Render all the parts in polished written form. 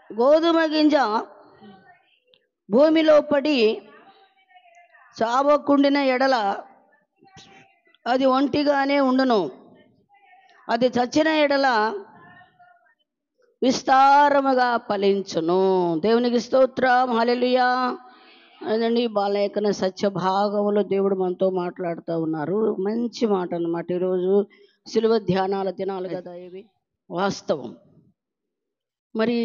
గోధుమ గింజ భూమిలో పడి చావకుండిన ఎడల అది ఒంటిగానే ఉండును, అది చచ్చిన ఎడల విస్తారముగా ఫలించును. దేవునికి స్తోత్రం, హల్లెలూయా. అదండి బాలలేఖన సత్య భాగములో దేవుడు మనతో మాట్లాడుతూ ఉన్నారు. మంచి మాట అన్నమాట. ఈరోజు సిలువ ధ్యానాల దినాలు కదా ఇవి, వాస్తవం. మరి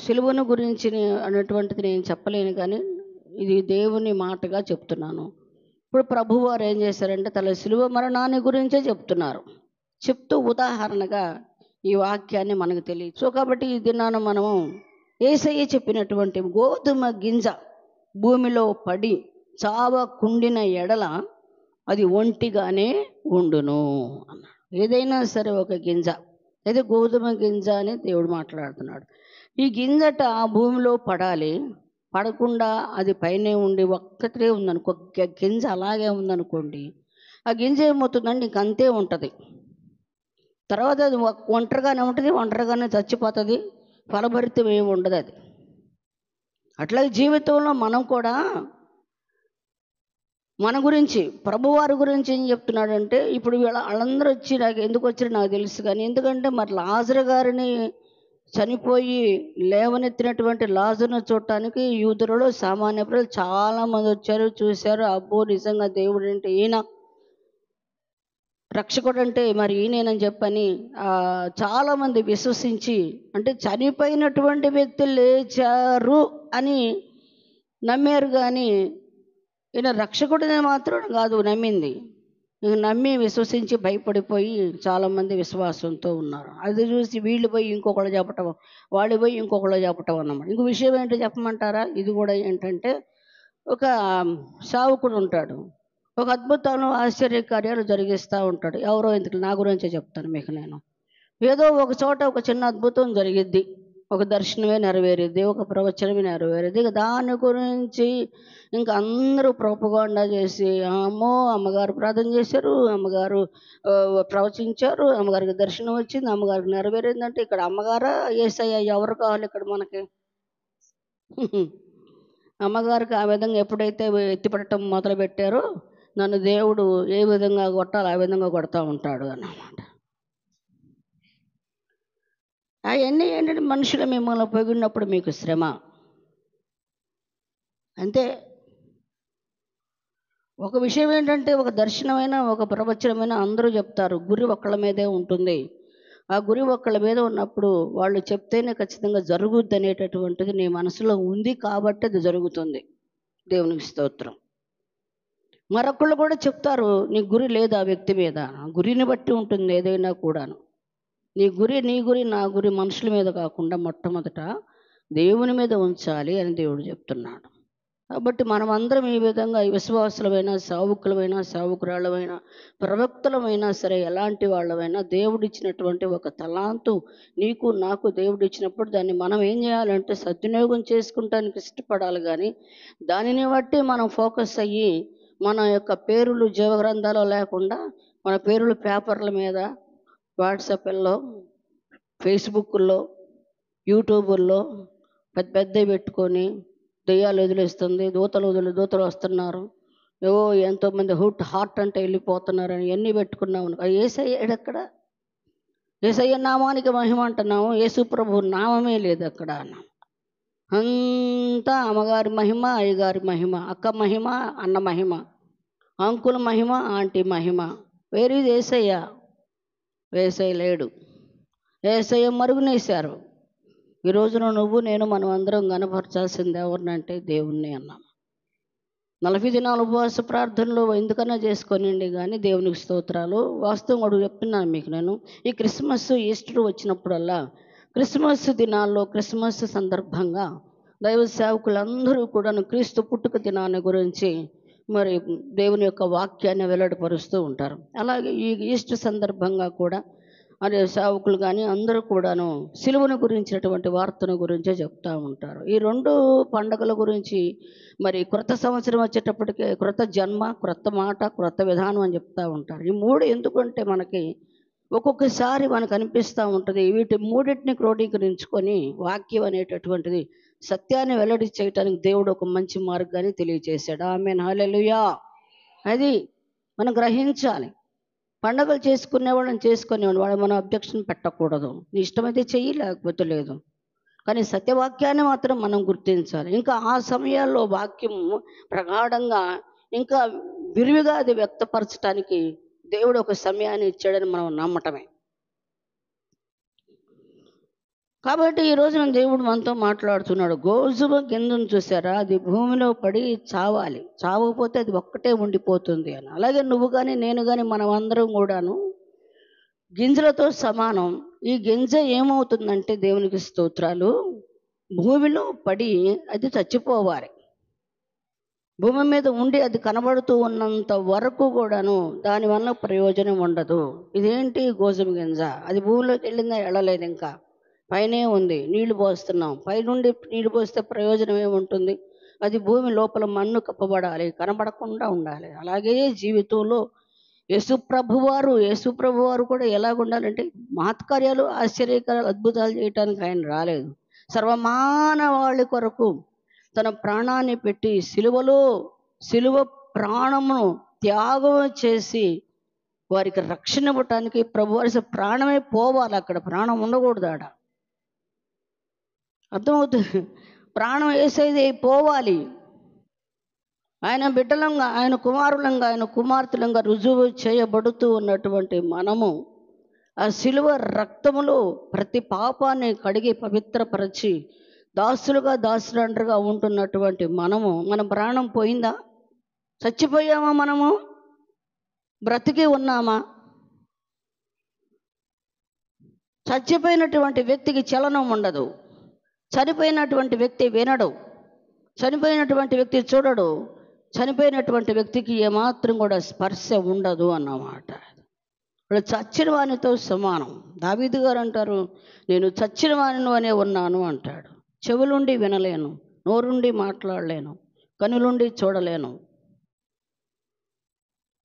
సిలువను గురించి అన్నటువంటిది నేను చెప్పలేను, కానీ ఇది దేవుని మాటగా చెప్తున్నాను. ఇప్పుడు ప్రభువు వారు ఏం చేశారంటే తన సిలువ మరణాన్ని గురించే చెప్తున్నారు. చెప్తూ ఉదాహరణగా ఈ వాక్యాన్ని మనకు తెలియదు. సో కాబట్టి ఈ దినాన మనము యేసయ్య చెప్పినటువంటి గోధుమ గింజ భూమిలో పడి చావకుండిన ఎడల అది ఒంటిగానే ఉండును అన్నాడు. ఏదైనా సరే ఒక గింజ, అయితే గోధుమ గింజ అని దేవుడు మాట్లాడుతున్నాడు. ఈ గింజట భూమిలో పడాలి, పడకుండా అది పైనే ఉండి ఒక్కటే ఉందనుకో, గింజ అలాగే ఉందనుకోండి, ఆ గింజ ఏమవుతుందండి ఇంక అంతే ఉంటుంది. తర్వాత అది ఒంటరిగానే ఉంటుంది, ఒంటరిగానే చచ్చిపోతుంది, ఫలభరితం ఏమి ఉండదు అది. అట్లాగే జీవితంలో మనం కూడా మన గురించి ప్రభువారి గురించి ఏం చెప్తున్నాడంటే, ఇప్పుడు వాళ్ళందరూ వచ్చి నాకు ఎందుకు వచ్చారో నాకు తెలుసు, కానీ ఎందుకంటే మరి లాజరు గారిని చనిపోయి లేవనెత్తినటువంటి లాజరును చూడటానికి యూదులలో సామాన్య ప్రజలు చాలామంది వచ్చారు, చూశారు. అబ్బో నిజంగా దేవుడు అంటే ఈయన, రక్షకుడు అంటే మరి ఈయనేనని చెప్పని చాలామంది విశ్వసించి, అంటే చనిపోయినటువంటి వ్యక్తులు లేచారు అని నమ్మారు, కానీ ఈయన రక్షకుడిని మాత్రం కాదు నమ్మింది. నమ్మి విశ్వసించి భయపడిపోయి చాలామంది విశ్వాసంతో ఉన్నారు. అది చూసి వీళ్ళు పోయి ఇంకొకళ్ళు చెప్పటం, వాళ్ళు పోయి ఇంకొకళ్ళు చెప్పటం అన్నమాట. ఇంకో విషయం ఏంటో చెప్పమంటారా? ఇది కూడా ఏంటంటే, ఒక సావుకుడు ఉంటాడు, ఒక అద్భుతాలు ఆశ్చర్యకార్యాలు జరిగిస్తూ ఉంటాడు. ఎవరో ఎందుకు, నా గురించే చెప్తాను మీకు. నేను ఏదో ఒక చోట ఒక చిన్న అద్భుతం జరిగిద్ది, ఒక దర్శనమే నెరవేరిద్ది, ఒక ప్రవచనమే నెరవేరిద్ది. ఇక దాని గురించి ఇంకా అందరూ ప్రోపగాండా చేసి, అమ్మో అమ్మగారు ప్రార్థన చేశారు, అమ్మగారు ప్రవచించారు, అమ్మగారికి దర్శనం వచ్చింది, అమ్మగారికి నెరవేరిందంటే ఇక్కడ అమ్మగారా యేసయ్య ఎవరు కావాలి ఇక్కడ మనకి? అమ్మగారికి ఆ విధంగా ఎప్పుడైతే ఎత్తిపడటం మొదలు పెట్టారో, నన్ను దేవుడు ఏ విధంగా కొట్టాలో ఆ విధంగా కొడతా ఉంటాడు అన్నమాట. అవన్నీ ఏంటంటే మనుషులు మిమ్మల్ని పొగిడినప్పుడు మీకు శ్రమ అంతే. ఒక విషయం ఏంటంటే, ఒక దర్శనమైన ఒక ప్రవచనమైన అందరూ చెప్తారు, గురి ఒక్కళ్ళ మీదే ఉంటుంది. ఆ గురి ఒక్కళ్ళ మీద ఉన్నప్పుడు వాళ్ళు చెప్తేనే ఖచ్చితంగా జరుగుద్ది అనేటటువంటిది నీ మనసులో ఉంది కాబట్టి అది జరుగుతుంది. దేవునికి స్తోత్రం. మరొకళ్ళు కూడా చెప్తారు, నీ గురి లేదు ఆ వ్యక్తి మీద. గురిని బట్టి ఉంటుంది ఏదైనా కూడాను. నీ గురి నా గురి మనుషుల మీద కాకుండా మొట్టమొదట దేవుని మీద ఉంచాలి అని దేవుడు చెప్తున్నాడు. కాబట్టి మనమందరం ఈ విధంగా విశ్వాసులమైనా, సావుకులమైనా, సావుకురాళ్ళమైనా, ప్రవక్తలమైనా సరే, ఎలాంటి వాళ్ళమైనా దేవుడిచ్చినటువంటి ఒక తలాంతు నీకు నాకు దేవుడు ఇచ్చినప్పుడు దాన్ని మనం ఏం చేయాలంటే సద్వినియోగం చేసుకుంటానికి ఇష్టపడాలి. కానీ దానిని బట్టి మనం ఫోకస్ అయ్యి మన యొక్క పేర్లు జీవగ్రంథాలు లేకుండా మన పేర్లు పేపర్ల మీద, వాట్సాప్లో, ఫేస్బుక్లో, యూట్యూబుల్లో పెద్ద పెద్దవి పెట్టుకొని దెయ్యాలు వదిలేస్తుంది, దూతలు వస్తున్నారు, ఏవో ఎంతోమంది హార్ట్ అంటే వెళ్ళిపోతున్నారని ఎన్ని పెట్టుకున్నాము. యేసయ్య ఎక్కడ? యేసయ్య నామానికి మహిమ అంటున్నాము, యేసు ప్రభు నామమే లేదు అక్కడ. అంతా అమ్మగారి మహిమ, అయ్యగారి మహిమ, అక్క మహిమ, అన్న మహిమ, అంకుల మహిమ, ఆంటీ మహిమ. వేరే యేసయ్య, యేసయ్య లేడు. యేసయ్య మరుగునేశారు. ఈ రోజున నువ్వు నేను మనం అందరం గనపరచాల్సింది ఎవరినంటే దేవుణ్ణి అన్నాం. 40 దినాల ఉపవాస ప్రార్థనలు ఎందుకన్నా చేసుకోనండి, కానీ దేవునికి స్తోత్రాలు. వాస్తవం కూడా చెప్తున్నాను మీకు. నేను ఈ క్రిస్మస్, ఈస్టర్ వచ్చినప్పుడల్లా, క్రిస్మస్ దినాల్లో, క్రిస్మస్ సందర్భంగా దైవ సేవకులందరూ కూడాను క్రీస్తు పుట్టుక దినాన్ని గురించి మరి దేవుని యొక్క వాక్యాన్ని వెల్లడిపరుస్తూ ఉంటారు. అలాగే ఈ ఈస్టర్ సందర్భంగా కూడా అదే సేవకులు కానీ అందరూ కూడాను సిలువను గురించినటువంటి వార్తను గురించే చెప్తూ ఉంటారు. ఈ 2 పండుగల గురించి మరి క్రొత్త సంవత్సరం వచ్చేటప్పటికే క్రొత్త జన్మ, క్రొత్త మాట, క్రొత్త విధానం అని చెప్తూ ఉంటారు. ఈ 3 ఎందుకంటే మనకి ఒక్కొక్కసారి మనకు అనిపిస్తూ ఉంటుంది, వీటి మూడింటిని క్రోడీకరించుకొని వాక్యం అనేటటువంటిది సత్యాన్ని వెల్లడి చేయటానికి దేవుడు ఒక మంచి మార్గాన్ని తెలియజేశాడు. ఆమేన్, హల్లెలూయా. అది మనం గ్రహించాలి. పండగలు చేసుకునేవాళ్ళని చేసుకునేవాడు, వాడు మనం అబ్జెక్షన్ పెట్టకూడదు. నీ ఇష్టమైతే చెయ్యి, లేకపోతే లేదు. కానీ సత్యవాక్యాన్ని మాత్రం మనం గుర్తించాలి. ఇంకా ఆ సమయాల్లో వాక్యం ప్రగాఢంగా ఇంకా విరివిగా అది వ్యక్తపరచడానికి దేవుడు ఒక సమయాన్ని ఇచ్చాడని మనం నమ్మటమే. కాబట్టి ఈ రోజున దేవుడు మనతో మాట్లాడుతున్నాడు. గోధుమ గింజను చూసారా, అది భూమిలో పడి చావాలి, చావకపోతే అది ఒక్కటే ఉండిపోతుంది అని. అలాగే నువ్వు కానీ నేను కానీ మనం అందరం కూడాను గింజలతో సమానం. ఈ గింజ ఏమవుతుందంటే, దేవునికి స్తోత్రాలు, భూమిలో పడి అది చచ్చిపోవాలి. భూమి మీద ఉండి అది కనబడుతూ ఉన్నంత వరకు కూడాను దానివల్ల ప్రయోజనం ఉండదు. ఇదేంటి గోధుమ గింజ, అది భూమిలోకి వెళ్ళిందా, వెళ్ళలేదు, ఇంకా పైనే ఉంది, నీళ్లు పోస్తున్నాం. పైనుండి నీళ్లు పోస్తే ప్రయోజనం ఏముంటుంది? అది భూమి లోపల మన్ను కప్పబడాలి, కనబడకుండా ఉండాలి. అలాగే జీవితంలో యేసుప్రభు వారు కూడా ఎలాగుండాలంటే, మహత్కార్యాలు, ఆశ్చర్యకార్యాలు, అద్భుతాలు చేయటానికి ఆయన రాలేదు. సర్వమానవాళి కొరకు తన ప్రాణాన్ని పెట్టి సిలువ ప్రాణమును త్యాగం చేసి వారికి రక్షణ ఇవ్వటానికి ప్రభువారి ప్రాణమే పోవాలి. అక్కడ ప్రాణం ఉండకూడదు. ఆడ అర్థమవుతుంది. ప్రాణం వేసేది పోవాలి. ఆయన బిడ్డలంగా, ఆయన కుమారులంగా, ఆయన కుమార్తెలంగా రుజువు చేయబడుతూ ఉన్నటువంటి మనము ఆ సిలువ రక్తములో ప్రతి పాపాన్ని కడిగి పవిత్రపరచి దాసులుగా ఉంటున్నటువంటి మనము, మన ప్రాణం పోయిందా? చచ్చిపోయామా? మనము బ్రతికి ఉన్నామా? చచ్చిపోయినటువంటి వ్యక్తికి చలనం ఉండదు. చనిపోయినటువంటి వ్యక్తి వినడు. చనిపోయినటువంటి వ్యక్తి చూడడు. చనిపోయినటువంటి వ్యక్తికి ఏమాత్రం కూడా స్పర్శ ఉండదు అన్నమాట. ఇప్పుడు చచ్చిన వానితో సమానం. దావీదు గారు అంటారు, నేను చచ్చిన వానిను అనే ఉన్నాను అంటాడు. చెవులుండి వినలేను, నోరుండి మాట్లాడలేను, కనులుండి చూడలేను.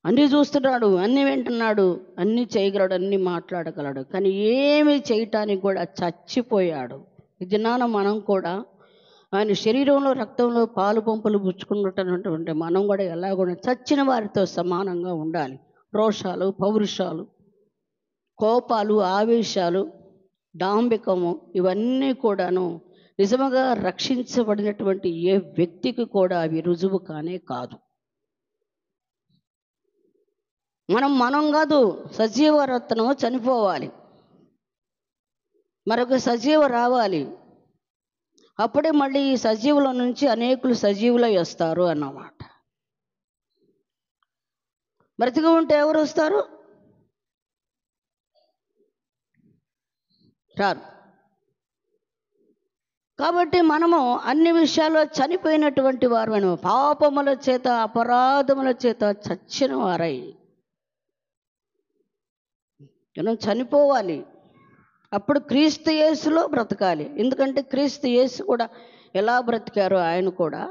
అన్నీ చూస్తున్నాడు, అన్నీ వింటున్నాడు, అన్నీ చేయగలడు, అన్నీ మాట్లాడగలడు, కానీ ఏమి చేయటానికి కూడా చచ్చిపోయాడు. ఈ దినాన మనం కూడా ఆయన శరీరంలో రక్తంలో పాలు పంపులు పుచ్చుకున్నటువంటి మనం కూడా ఎలాగో చచ్చిన వారితో సమానంగా ఉండాలి. రోషాలు, పౌరుషాలు, కోపాలు, ఆవేశాలు, డాంబికము, ఇవన్నీ కూడాను నిజముగా రక్షించబడినటువంటి ఏ వ్యక్తికి కూడా అవి రుజువు కానే కాదు. మనం కాదు, సజీవ రత్నం చనిపోవాలి, మరొక సజీవ రావాలి. అప్పుడే మళ్ళీ ఈ సజీవుల నుంచి అనేకులు సజీవులై వస్తారు అన్నమాట. బ్రతికి ఉంటే ఎవరు వస్తారు? రారు. కాబట్టి మనము అన్ని విషయాల్లో చనిపోయినటువంటి వారు, పాపముల చేత, అపరాధముల చేత చచ్చిన వారై మనం చనిపోవాలి. అప్పుడు క్రీస్తు యేసులో బ్రతకాలి. ఎందుకంటే క్రీస్తు యేసు కూడా ఎలా బ్రతికారో ఆయన కూడా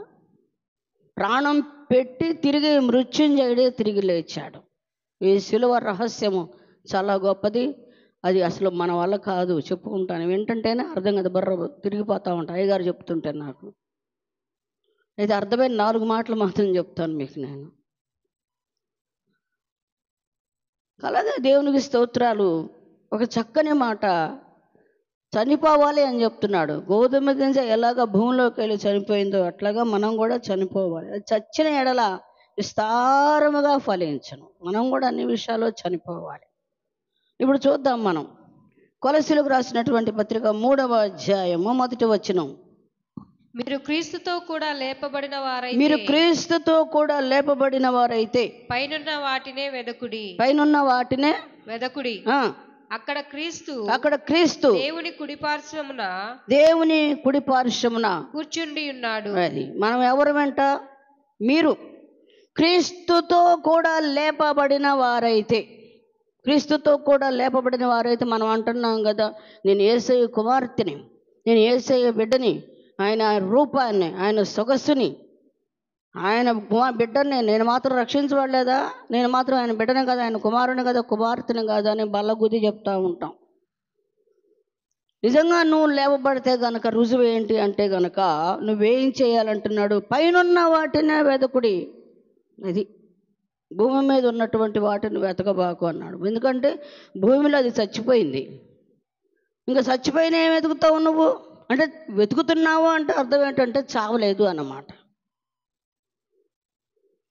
ప్రాణం పెట్టి తిరిగి మృత్యుంజయుడే తిరిగి లేచాడు. ఈ సిలువ రహస్యము చాలా గొప్పది. అది అసలు మన వల్ల కాదు. చెప్పుకుంటాను, వింటుంటేనే అర్థం కదా, బర్ర తిరిగిపోతూ ఉంటాను అయ్యగారు చెప్తుంటే. నాకు అయితే అర్థమైన 4 మాటలు మాత్రం చెప్తాను మీకు నేను. అలాగే దేవునికి స్తోత్రాలు. ఒక చక్కని మాట, చనిపోవాలి అని చెప్తున్నాడు. గోధుమ గింజ ఎలాగ భూమిలోకి వెళ్ళి చనిపోయిందో అట్లాగా మనం కూడా చనిపోవాలి. అది చచ్చిన ఎడల విస్తారముగా ఫలించను. మనం కూడా అన్ని విషయాల్లో చనిపోవాలి. ఇప్పుడు చూద్దాం మనం కొలసీలకు రాసినటువంటి పత్రిక 3వ అధ్యాయము 1వ వచనం. మీరు క్రీస్తుతో కూడా లేపబడిన వారైతే పైనున్న వాటినే వెదకుడి. అక్కడ క్రీస్తు దేవుని కుడిపార్శ్వమున కూర్చుండి ఉన్నాడు. అది మనం ఎవరు వెంట? మీరు క్రీస్తుతో కూడా లేపబడిన వారైతే, మనం అంటున్నాం కదా, నేను యేసయ్య కుమార్తెని, నేను యేసయ్య బిడ్డని, ఆయన రూపాన్ని, ఆయన సొగసుని, ఆయన బిడ్డని నేను మాత్రం రక్షించబడలేదా, నేను మాత్రం ఆయన బిడ్డనే కదా, ఆయన కుమారుని కదా, కుమార్తెని కదా అని బల్లగుద్ది చెప్తూ ఉంటాం. నిజంగా నువ్వు లేవబడితే గనక రుజువు ఏంటి అంటే గనక నువ్వేం చేయాలంటున్నాడు? పైనున్న వాటినే వెదకుడి. అది భూమి మీద ఉన్నటువంటి వాటిని వెతకబాకు అన్నాడు. ఎందుకంటే భూమిలో అది చచ్చిపోయింది. ఇంకా చచ్చిపోయిన ఏం వెతుకుతావు నువ్వు అంటే? వెతుకుతున్నావు అంటే అర్థం ఏంటంటే చావలేదు అన్నమాట.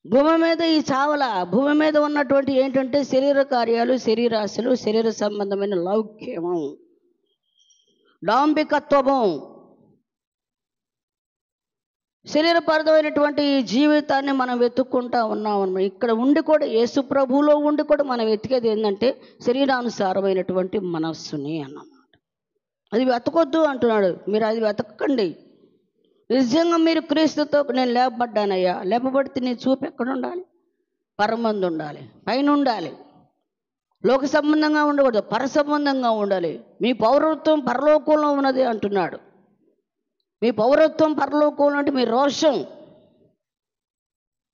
భూమి మీద ఈ చావల, భూమి మీద ఉన్నటువంటి ఏంటంటే శరీర కార్యాలు, శరీరాశలు, శరీర సంబంధమైన లౌక్యము, డాంబికత్వము, శరీరపరమైనటువంటి ఈ జీవితాన్ని మనం వెతుక్కుంటా ఉన్నాం. ఇక్కడ ఉండి కూడా, యేసు ప్రభువులో ఉండి కూడా మనం వెతికేది ఏంటంటే శరీరానుసారమైనటువంటి మనస్సుని అన్నమాట. అది వెతకొద్దు అంటున్నాడు. మీరు అది వెతకండి. నిజంగా మీరు క్రీస్తుతో నేను లేపబడ్డానయ్యా, లేపబడితే నీ చూపు ఎక్కడ ఉండాలి? పరమందు ఉండాలి, పైన ఉండాలి. లోక సంబంధంగా ఉండకూడదు, పర సంబంధంగా ఉండాలి. మీ పౌరత్వం పరలోకంలో ఉన్నది అంటున్నాడు. మీ పౌరత్వం పరలోకంలో అంటే మీ రోషం,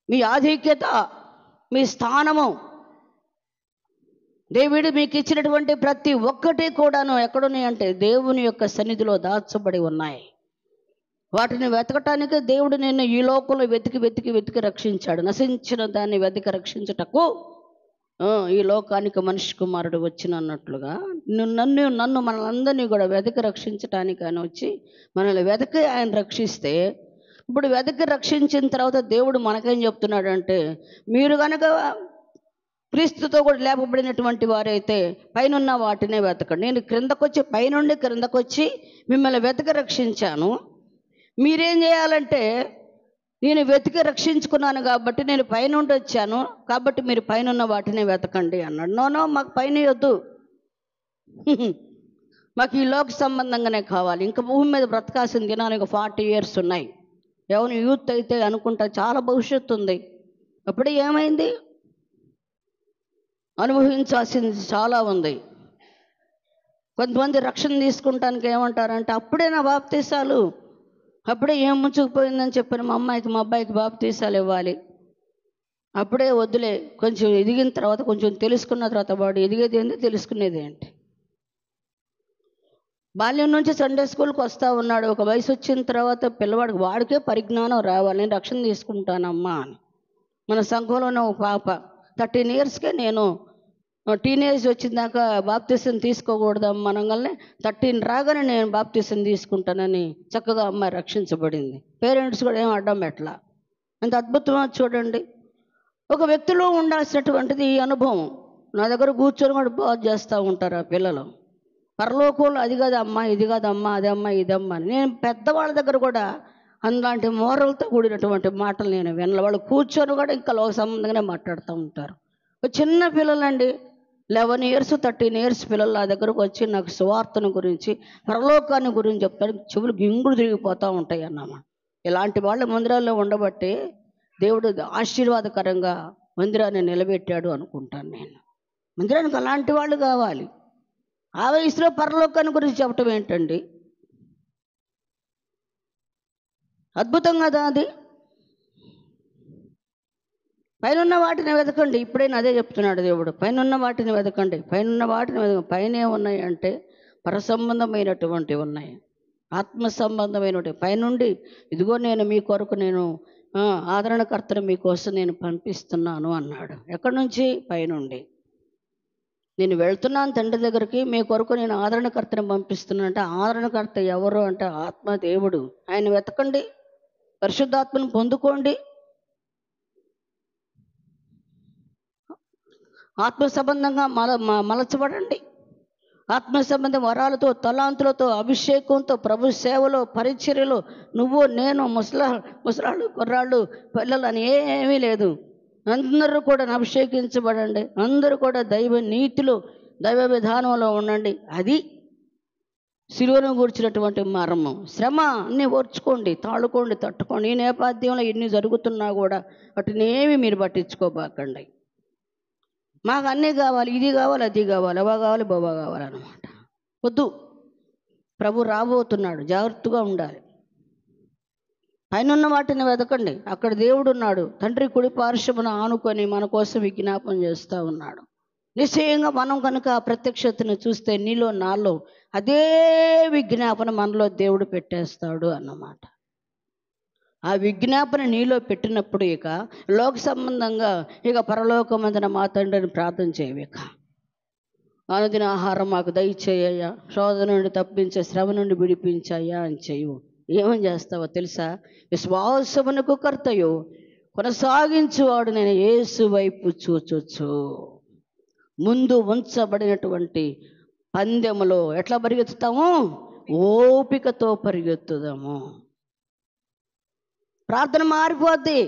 మీ ఆధిక్యత, మీ స్థానము, దేవుడు మీకు ఇచ్చినటువంటి ప్రతి ఒక్కటి కూడాను ఎక్కడున్నాయి అంటే దేవుని యొక్క సన్నిధిలో దాచబడి ఉన్నాయి. వాటిని వెతకటానికి దేవుడు నిన్ను ఈ లోకంలో వెతికి వెతికి వెతికి రక్షించాడు. నశించిన దాన్ని వెతికి రక్షించుటకు ఈ లోకానికి మనిషి కుమారుడు వచ్చిన అన్నట్లుగా నన్ను మనందరినీ కూడా వెతికి రక్షించటానికి ఆయన వచ్చి మనల్ని వెతికి ఆయన రక్షిస్తే, ఇప్పుడు వెతికి రక్షించిన తర్వాత దేవుడు మనకేం చెప్తున్నాడంటే, మీరు కనుక క్రీస్తుతో కూడా లేపబడినటువంటి వారైతే పైనున్న వాటినే వెతకండి. నేను క్రిందకొచ్చి, పైనుండి క్రిందకొచ్చి మిమ్మల్ని వెతికి రక్షించాను. మీరేం చేయాలంటే, నేను వెతికి రక్షించుకున్నాను కాబట్టి నేను పైనుండి వచ్చాను కాబట్టి మీరు పైనున్న వాటిని వెతకండి అన్నాడు. నో, మాకు పైన వద్దు, మాకు ఈ లోక సంబంధంగానే కావాలి. ఇంకా భూమి మీద బ్రతకాల్సిన దినాలు ఇంకా 40 years ఉన్నాయి. ఎవరు యూత్ అయితే అనుకుంటా చాలా భవిష్యత్తు ఉంది. అప్పుడే ఏమైంది? అనుభవించాల్సింది చాలా ఉంది. కొంతమంది రక్షణ తీసుకుంటానికి ఏమంటారంటే, అప్పుడే నా బాప్తీసాలు, అప్పుడే ఏం ముంచుకుపోయిందని చెప్పిన మా అబ్బాయికి బాప్తీసాలు ఇవ్వాలి, అప్పుడే వద్దులే, కొంచెం ఎదిగిన తర్వాత, కొంచెం తెలుసుకున్న తర్వాత. వాడు ఎదిగేది ఏంటి, తెలుసుకునేది ఏంటి? బాల్యం నుంచి సండే స్కూల్కి వస్తూ ఉన్నాడు. ఒక వయసు వచ్చిన తర్వాత పిల్లవాడికి వాడికే పరిజ్ఞానం రావాలి, నేను రక్షణ తీసుకుంటానమ్మా అని. మన సంఘంలోనే ఒక పాప 13 yearsకే నేను టీనేజ్ వచ్చిందాక బాప్తీసం తీసుకోకూడదమ్మా అనగానే 13 రాగానే నేను బాప్తీసం తీసుకుంటానని చక్కగా అమ్మాయి రక్షించబడింది. పేరెంట్స్ కూడా ఏం అడ్డం పెట్టలా. అంత అద్భుతమా చూడండి. ఒక వ్యక్తిలో ఉండాల్సినటువంటిది ఈ అనుభవం. నా దగ్గర కూర్చొని కూడా బాగా చేస్తూ ఉంటారు ఆ పిల్లలు. పరలోకంలో అది కాదమ్మా, ఇది కాదమ్మా, అదమ్మా, ఇదమ్మా అని. నేను పెద్దవాళ్ళ దగ్గర కూడా అలాంటి మోరల్తో కూడినటువంటి మాటలు నేను వినలే. వాళ్ళు కూర్చొని కూడా ఇంకా లోక సంబంధంగానే మాట్లాడుతూ ఉంటారు. చిన్న పిల్లలండి, 11 years 13 years పిల్లలు నా దగ్గరకు వచ్చి నాకు సువార్తను గురించి, పరలోకాన్ని గురించి చెప్తాడు. చెవులు గింగుడు తిరిగిపోతూ ఉంటాయి అన్నమాట. ఇలాంటి వాళ్ళ మందిరాల్లో ఉండబట్టి దేవుడు ఆశీర్వాదకరంగా మందిరాన్ని నిలబెట్టాడు అనుకుంటాను నేను. మందిరానికి అలాంటి వాళ్ళు కావాలి. ఆ వయసులో పరలోకాన్ని గురించి చెప్పటం ఏంటండి? అద్భుతం కదా అది. పైనున్న వాటిని వెతకండి. ఇప్పుడైనా అదే చెప్తున్నాడు దేవుడు, పైనున్న వాటిని వెతకండి, పైనున్న వాటిని వెతకండి. పైన ఏమున్నాయి అంటే పరసంబంధమైనటువంటివి ఉన్నాయి, ఆత్మ సంబంధమైనటువంటి. పైనుండి ఇదిగో నేను మీ కొరకు నేను ఆదరణకర్తను మీకోసం నేను పంపిస్తున్నాను అన్నాడు. ఎక్కడి నుంచి? పైనుండి. నేను వెళ్తున్నాను తండ్రి దగ్గరికి, మీ కొరకు నేను ఆదరణకర్తను పంపిస్తున్నాను. అంటే ఆదరణకర్త ఎవరు అంటే ఆత్మ దేవుడు. ఆయన వెతకండి, పరిశుద్ధాత్మను పొందుకోండి, ఆత్మ సంబంధంగా మలచబడండి. ఆత్మ సంబంధం వరాలతో, తలాంతులతో, అభిషేకంతో, ప్రభు సేవలో, పరిచర్యలో నువ్వు నేను, ముసలాళ్ళు, కుర్రాళ్ళు, పిల్లలు అని ఏమీ లేదు. అందరూ కూడా అభిషేకించబడండి. అందరూ కూడా దైవ నీతిలో, దైవ విధానంలో ఉండండి. అది సిలువను గూర్చినటువంటి మర్మం. శ్రమ అన్నీ ఓర్చుకోండి, తాళుకోండి, తట్టుకోండి. ఈ నేపథ్యంలో ఎన్ని జరుగుతున్నా కూడా వాటినేమి మీరు పట్టించుకోబాకండి. మాకు అన్నీ కావాలి, ఇది కావాలి, అది కావాలి, అవ కావాలి, బాబా కావాలన్నమాట. వద్దు, ప్రభు రాబోతున్నాడు, జాగ్రత్తగా ఉండాలి. పైనున్న వాటిని వెతకండి, అక్కడ దేవుడు ఉన్నాడు. తండ్రి కుడి పార్శ్వమున ఆనుకొని మన కోసం విజ్ఞాపన చేస్తూ ఉన్నాడు. నిశ్చయంగా మనం కనుక ఆ ప్రత్యక్షతను చూస్తే నీలో నాలో అదే విజ్ఞాపన మనలో దేవుడు పెట్టేస్తాడు అన్నమాట. ఆ విజ్ఞాపన నీలో పెట్టినప్పుడు ఇక లోక సంబంధంగా ఇక పరలోకమందున మా తండ్రిని ప్రార్థన చేయవిక. అనుదిన ఆహారం మాకు దయచేయ్యా, శోధన నుండి తప్పించే, శ్రమ నుండి విడిపించాయా అని చేయవు. ఏమని చేస్తావో తెలుసా? విశ్వాసమునకు కర్తయు కొనసాగించువాడు నేను యేసు వైపు చూచొచ్చు. ముందు ఉంచబడినటువంటి పందెములో ఎట్లా పరిగెత్తుతాము? ఓపికతో పరిగెత్తుదాము. ప్రార్థన మారిపోద్ది.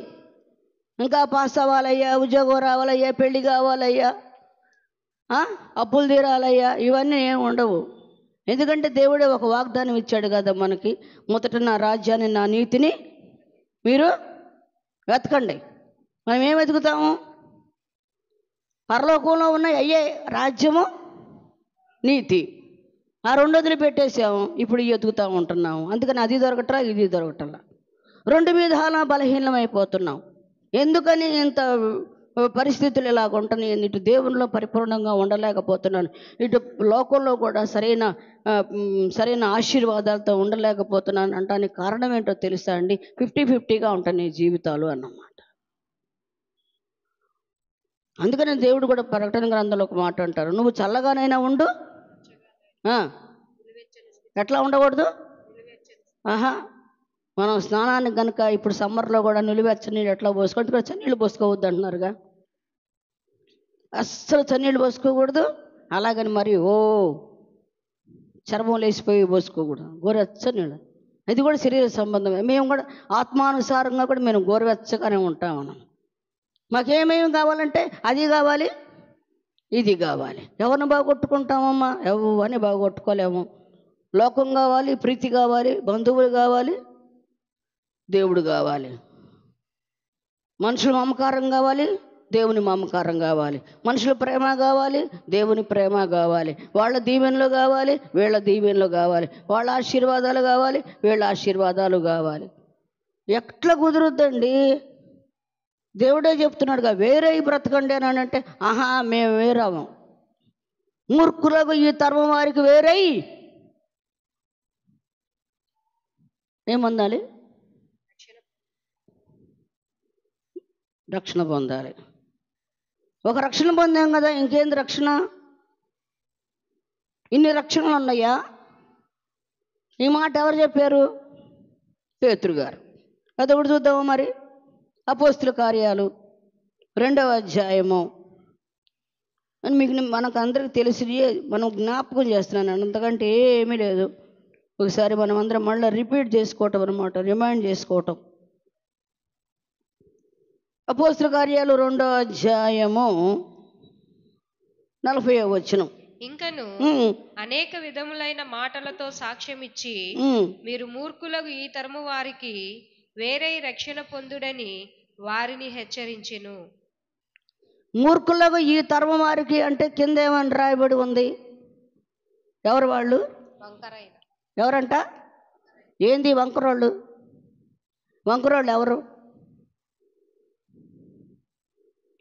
ఇంకా పాస్ అవ్వాలయ్యా, ఉద్యోగం రావాలయ్యా, పెళ్ళి కావాలయ్యా, అప్పులు తీరాలయ్యా, ఇవన్నీ ఏమి ఉండవు. ఎందుకంటే దేవుడే ఒక వాగ్దానం ఇచ్చాడు కదా మనకి, మొదట నా రాజ్యాన్ని నా నీతిని మీరు వెతకండి. మనం ఏం వెతుకుతాము? పరలోకంలో ఉన్న అయ్యే రాజ్యము నీతి, ఆ రెండోదిని పెట్టేసాము. ఇప్పుడు ఎతుకుతూ ఉంటున్నాము. అందుకని అది దొరకట్రా, ఇది దొరకట్లా, రెండు విధాలా బలహీనమైపోతున్నాం. ఎందుకని ఇంత పరిస్థితులు ఇలాగ ఉంటున్నాయి? ఇటు దేవునిలో పరిపూర్ణంగా ఉండలేకపోతున్నాను, ఇటు లోకంలో కూడా సరైన ఆశీర్వాదాలతో ఉండలేకపోతున్నాను అంటానికి కారణం ఏంటో తెలుసా అండి? 50-50గా ఉంటున్నాయి జీవితాలు అన్నమాట. అందుకని దేవుడు కూడా ప్రకటన గ్రంథంలో ఒక మాట అంటారు, నువ్వు చల్లగానైనా ఉండు. ఎట్లా ఉండకూడదు? మనం స్నానానికి కనుక ఇప్పుడు సమ్మర్లో కూడా నులివెచ్చని నీళ్ళు ఎట్లా పోసుకోవద్దు, చన్నీళ్ళు పోసుకోవద్దు అంటున్నారుగా. అస్సలు చన్నీళ్ళు పోసుకోకూడదు. అలాగని మరి చర్మం లేసిపోయి పోసుకోకూడదు, గోరువెచ్చని నీళ్ళు. ఇది కూడా శరీర సంబంధమే. మేము కూడా ఆత్మానుసారంగా కూడా మేము గోరువెచ్చగానే ఉంటాం. మాకేమేమి కావాలంటే అది కావాలి, ఇది కావాలి. ఎవరిని బాగొట్టుకుంటామమ్మా? ఎవరిని బాగొట్టుకోలేము. లోకం కావాలి, ప్రీతి కావాలి, బంధువులు కావాలి, దేవుడు కావాలి. మనుషుల మమకారం కావాలి, దేవుని మమకారం కావాలి. మనుషుల ప్రేమ కావాలి, దేవుని ప్రేమ కావాలి. వాళ్ళ దీవెనలు కావాలి, వీళ్ళ దీవెనలు కావాలి. వాళ్ళ ఆశీర్వాదాలు కావాలి, వీళ్ళ ఆశీర్వాదాలు కావాలి. ఎట్లా కుదురుద్దండి? దేవుడే చెప్తున్నాడుగా, వేరే బ్రతకండి అని అంటే మేము వేరాము. మూర్ఖులకు ఈ తరం వారికి వేరై ఏమందాలి? రక్షణ పొందాలి. ఒక రక్షణ పొందాం కదా, ఇంకేంది రక్షణ? ఇన్ని రక్షణలు ఉన్నాయా? ఈ మాట ఎవరు చెప్పారు? పేతురు గారు. అది ఒకటి చూద్దాము మరి. అపోస్తుల కార్యాలు 2వ అధ్యాయము అని మీకు మనకు అందరికి తెలిసి మనం జ్ఞాపకం చేస్తున్నాను, అంతకంటే ఏమీ లేదు. ఒకసారి మనం అందరం మళ్ళీ రిపీట్ చేసుకోవటం అనమాట, రిమైండ్ చేసుకోవటం. అపోస్తుల కార్యాలు 2వ అధ్యాయము 40వ వచనం. ఇంకను అనేక విధములైన మాటలతో సాక్ష్యం ఇచ్చి మీరు మూర్ఖులకు ఈ తరము వారికి వేరే రక్షణ పొందుడని వారిని హెచ్చరించెను. మూర్ఖులకు ఈ తరము వారికి అంటే కింద ఏమని రాయబడి ఉంది? ఎవరు వాళ్ళు? ఎవరంట? ఏంది వంకరోళ్ళు? వంకరోళ్ళు ఎవరు?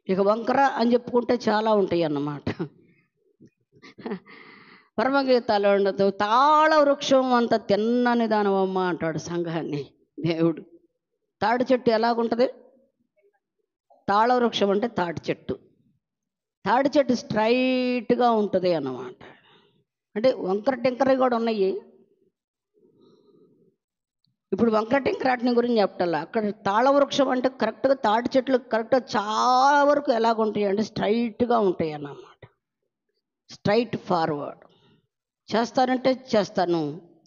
ఇక వంకర అని చెప్పుకుంటే చాలా ఉంటాయి అన్నమాట. పరమగీతాలు ఉండదు, తాళ వృక్షం అంత తిన్నని దానవమ్మ అంటాడు సంఘాన్ని దేవుడు. తాడి చెట్టు ఎలాగుంటుంది? తాళ వృక్షం అంటే తాటి చెట్టు. తాడి చెట్టు స్ట్రైట్గా ఉంటుంది అన్నమాట. అంటే వంకర టింకర కూడా ఉన్నాయి. ఇప్పుడు వంకర టింకరాటిని గురించి చెప్పాలా. అక్కడ తాళ వృక్షం అంటే కరెక్ట్గా తాటి చెట్లు కరెక్ట్గా చాలా వరకు ఎలాగుంటాయి అంటే స్ట్రైట్గా ఉంటాయి అన్నమాట. Straight forward. చేస్తానంటే చేస్తాను,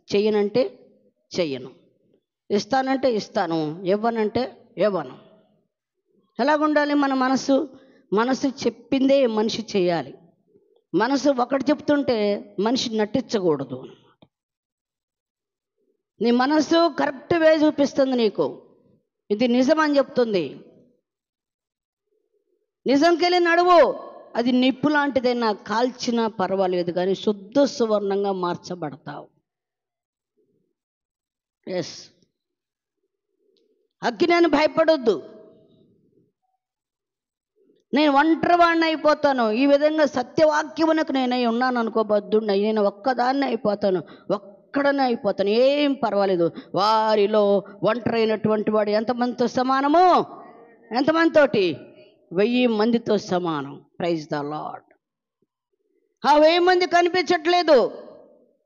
చెయ్యనంటే చెయ్యను, ఇస్తానంటే ఇస్తాను, ఇవ్వనంటే ఇవ్వను. ఎలాగుండాలి మన మనసు? మనసు చెప్పిందే మనిషి చేయాలి. మనసు ఒకటి చెప్తుంటే మనిషి నటించకూడదు. నీ మనసు కరెక్ట్ వే చూపిస్తుంది నీకు, ఇది నిజం అని చెప్తుంది. నిజంకెళ్ళి నడువు. అది నిప్పు లాంటిదైనా కాల్చినా పర్వాలేదు, కానీ శుద్ధ సువర్ణంగా మార్చబడతావు. ఎస్, అగ్ని అని భయపడొద్దు. నేను ఒంటరివాడిని అయిపోతాను, ఈ విధంగా సత్యవాక్యమునకు నేనై ఉన్నాను అనుకో, బద్ధుడిని నేను ఒక్కదాన్ని అయిపోతాను, ఒక్కడనే అయిపోతాను, ఏం పర్వాలేదు. వారిలో ఒంటరైనటువంటి వాడు ఎంతమందితో సమానము? ఎంతమందితోటి? 1000 మందితో సమానం. Praise the Lord. ఆ 1000 మంది కనిపించట్లేదు,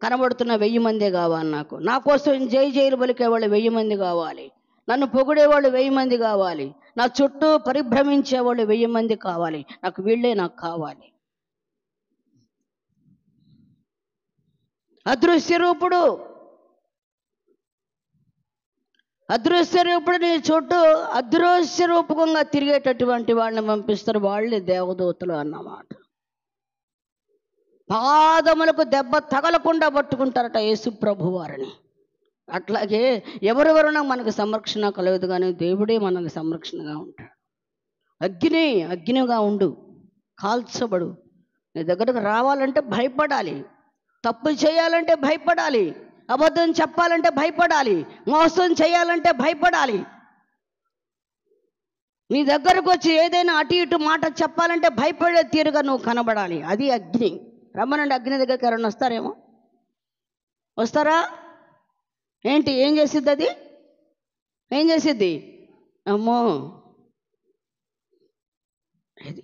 కనబడుతున్న 1000 మందే కావాలి నాకు. నా కోసం జై జైలు పలికేవాళ్ళు 1000 మంది కావాలి, నన్ను పొగిడేవాళ్ళు 1000 మంది కావాలి, నా చుట్టూ పరిభ్రమించేవాళ్ళు 1000 మంది కావాలి. నాకు వీళ్ళే నాకు కావాలి. అదృశ్య రూపుడు నీ చుట్టూ అదృశ్య రూపకంగా తిరిగేటటువంటి వాళ్ళని పంపిస్తారు. వాళ్ళే దేవదూతలు అన్నమాట. పాదములకు దెబ్బ తగలకుండా పట్టుకుంటారట యేసు ప్రభు వారిని. అట్లాగే ఎవరెవరునా మనకు సంరక్షణ కలగదు, కానీ దేవుడే మనకు సంరక్షణగా ఉంటాడు. అగ్నిగా ఉండు, కాల్చబడు. నీ దగ్గరకు రావాలంటే భయపడాలి, తప్పు చేయాలంటే భయపడాలి, అబద్ధం చెప్పాలంటే భయపడాలి, మోసం చేయాలంటే భయపడాలి. నీ దగ్గరకు వచ్చి ఏదైనా అటు ఇటు మాట చెప్పాలంటే భయపడే తీరుగా నువ్వు కనబడాలి. అది అగ్ని. రమ్మనండి, అగ్ని దగ్గరికి ఎవరన్నా వస్తారేమో? వస్తారా? ఏంటి, ఏం చేసిద్ది అది? ఏం చేసిద్ది? అమ్మో, ఇది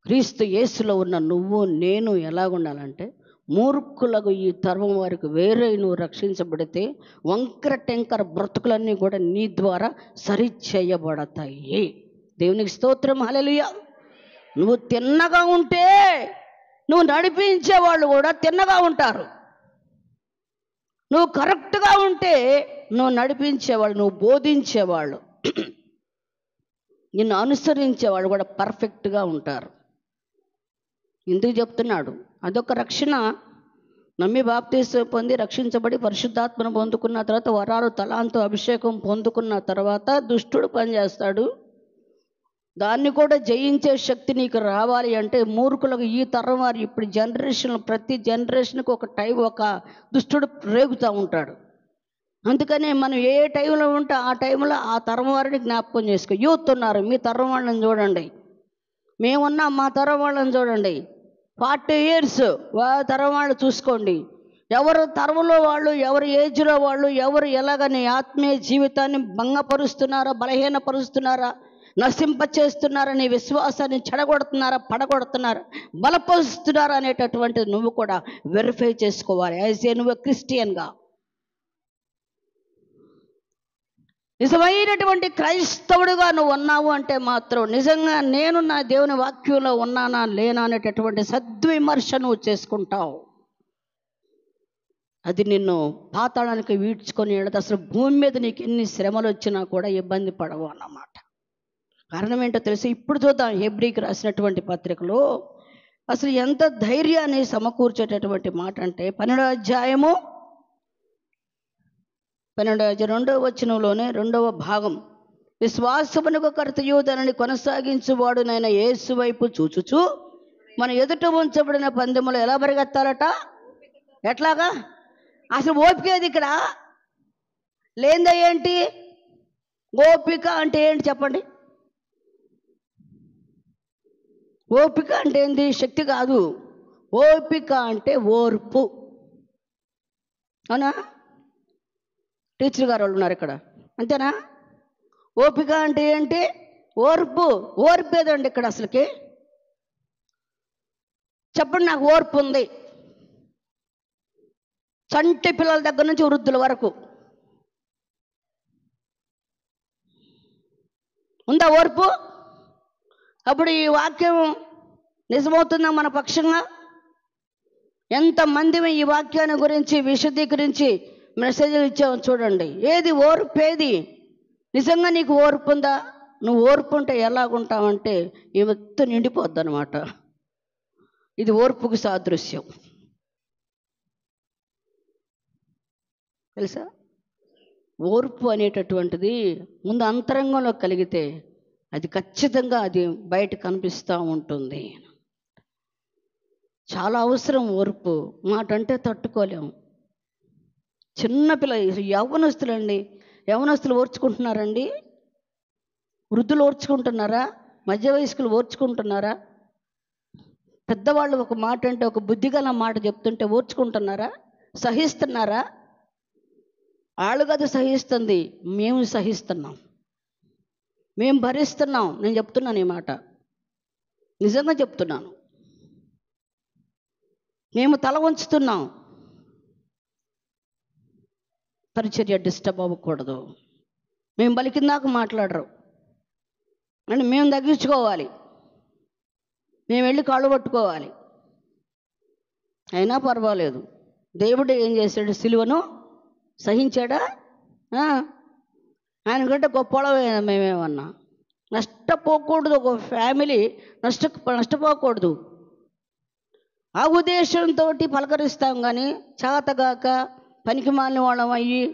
క్రీస్తు యేసులో ఉన్న నువ్వు నేను ఎలాగుండాలంటే, మూర్ఖులకు ఈ తరం వారికి వేరే నువ్వు రక్షించబడితే వంకర టెంకర బ్రతుకులన్నీ కూడా నీ ద్వారా సరిచేయబడతాయి. దేవునికి స్తోత్రం, హల్లెలూయా. నువ్వు తిన్నగా ఉంటే నువ్వు నడిపించేవాళ్ళు కూడా తిన్నగా ఉంటారు. నువ్వు కరెక్ట్గా ఉంటే నువ్వు నడిపించేవాళ్ళు, నువ్వు బోధించేవాళ్ళు, నిన్ను అనుసరించేవాళ్ళు కూడా పర్ఫెక్ట్గా ఉంటారు. ఎందుకు చెప్తున్నాడు? అదొక రక్షణ. నమ్మి బాప్తీసం పొంది రక్షించబడి పరిశుద్ధాత్మను పొందుకున్న తర్వాత, వరాలు తలాంతు అభిషేకం పొందుకున్న తర్వాత దుష్టుడు పనిచేస్తాడు. దాన్ని కూడా జయించే శక్తి నీకు రావాలి అంటే మూర్ఖులకు ఈ తరం వారు ఇప్పుడు జనరేషన్, ప్రతి జనరేషన్కి ఒక ఒక దుష్టుడు రేగుతూ ఉంటాడు. అందుకనే మనం ఏ టైంలో ఉంటే ఆ టైంలో ఆ తరం వారిని జ్ఞాపకం చేసుకో. యూత్ ఉన్నారు, మీ తరం వాళ్ళని చూడండి. మేమున్నాం, మా తరం వాళ్ళని చూడండి. 40 years తరం వాళ్ళు చూసుకోండి. ఎవరు తరంలో వాళ్ళు, ఎవరు ఏజ్లో వాళ్ళు, ఎవరు ఎలాగ నీ ఆత్మీయ జీవితాన్ని భంగపరుస్తున్నారా, బలహీనపరుస్తున్నారా, నశింపచేస్తున్నారా, నీ విశ్వాసాన్ని చెడగొడుతున్నారా, పడగొడుతున్నారా, బలపరుస్తున్నారా అనేటటువంటిది నువ్వు కూడా వెరిఫై చేసుకోవాలి. యాజ్ ఏ నువ్వు క్రిస్టియన్గా నిజమైనటువంటి క్రైస్తవుడిగా నువ్వు ఉన్నావు అంటే మాత్రం నిజంగా నేను నా దేవుని వాక్యంలో ఉన్నానా లేనా అనేటటువంటి సద్విమర్శ నువ్వు చేసుకుంటావు. అది నిన్ను పాతాళానికి వీడ్చుకొని వెళితే అసలు భూమి మీద నీకు ఎన్ని శ్రమలు వచ్చినా కూడా ఇబ్బంది పడవు అన్నమాట. కారణం ఏంటో తెలుసు? ఇప్పుడు చూద్దాం, హెబ్రీకి రాసినటువంటి పత్రికలో అసలు ఎంత ధైర్యాన్ని సమకూర్చేటటువంటి మాట అంటే 12వ అధ్యాయము 2వ వచనంలోనే 2వ భాగం, విశ్వాసమునకు కర్తయు దానిని కొనసాగించువాడు నాయన యేసు వైపు చూచుచు మన ఎదుట ఉంచబడిన పందెములు ఎలా పరిగెత్తాలట? ఎట్లాగా? అసలు ఓపిక ఏది ఇక్కడ? లేందా ఏంటి? ఓపిక అంటే ఏంటి చెప్పండి? ఓపిక అంటే ఏంటి? శక్తి కాదు. ఓపిక అంటే ఓర్పు. అవునా? టీచర్ గారు వాళ్ళు ఉన్నారు ఇక్కడ, అంతేనా? ఓపిక అంటే ఏంటి? ఓర్పు. ఓర్పు ఏదండి ఇక్కడ అసలుకి? చెప్పండి, నాకు ఓర్పు ఉంది. చంటి పిల్లల దగ్గర నుంచి వృద్ధుల వరకు ఉందా ఓర్పు? అప్పుడు ఈ వాక్యం నిజమవుతుందా మన పక్షంగా? ఎంతమంది ఈ వాక్యాన్ని గురించి విశదీకరించి మెసేజ్లు ఇచ్చావు చూడండి. ఏది ఓర్పు? ఏది నిజంగా నీకు ఓర్పు ఉందా? నువ్వు ఓర్పు ఉంటే ఎలాగుంటావంటే ఈ మొత్తం నిండిపోద్ది అనమాట. ఇది ఓర్పుకు సాదృశ్యం, తెలుసా? ఓర్పు అనేటటువంటిది ముందు అంతరంగంలో కలిగితే అది ఖచ్చితంగా అది బయట కనిపిస్తూ ఉంటుంది. చాలా అవసరం ఓర్పు. మాట అంటే తట్టుకోలేము. చిన్నపిల్ల యవ్వనస్తులండి, యవనస్తులు ఓర్చుకుంటున్నారండి? వృద్ధులు ఓర్చుకుంటున్నారా? మధ్య వయస్కులు ఓర్చుకుంటున్నారా? పెద్దవాళ్ళు ఒక మాట అంటే, ఒక బుద్ధిగల మాట చెప్తుంటే ఓర్చుకుంటున్నారా? సహిస్తున్నారా? వాళ్ళు కదా సహిస్తుంది, మేము సహిస్తున్నాం, మేము భరిస్తున్నాం. నేను చెప్తున్నాను ఈ మాట, నిజంగా చెప్తున్నాను. మేము తల వంచుతున్నాం. పరిచర్య డిస్టర్బ్ అవ్వకూడదు. మేము పలికిందాక మాట్లాడరు అని మేము తగ్గించుకోవాలి, మేము వెళ్ళి కాళ్ళు పట్టుకోవాలి. అయినా పర్వాలేదు. దేవుడు ఏం చేశాడు? సిలువను సహించాడా? ఆయనకంటే గొప్పవాళ్ళమే మేమేమన్నా. నష్టపోకూడదు, ఒక ఫ్యామిలీ నష్టపోకూడదు. ఆ ఉద్దేశంతో పలకరిస్తాం. కానీ చేతగాక పనికి మాలిన వాళ్ళం అయ్యి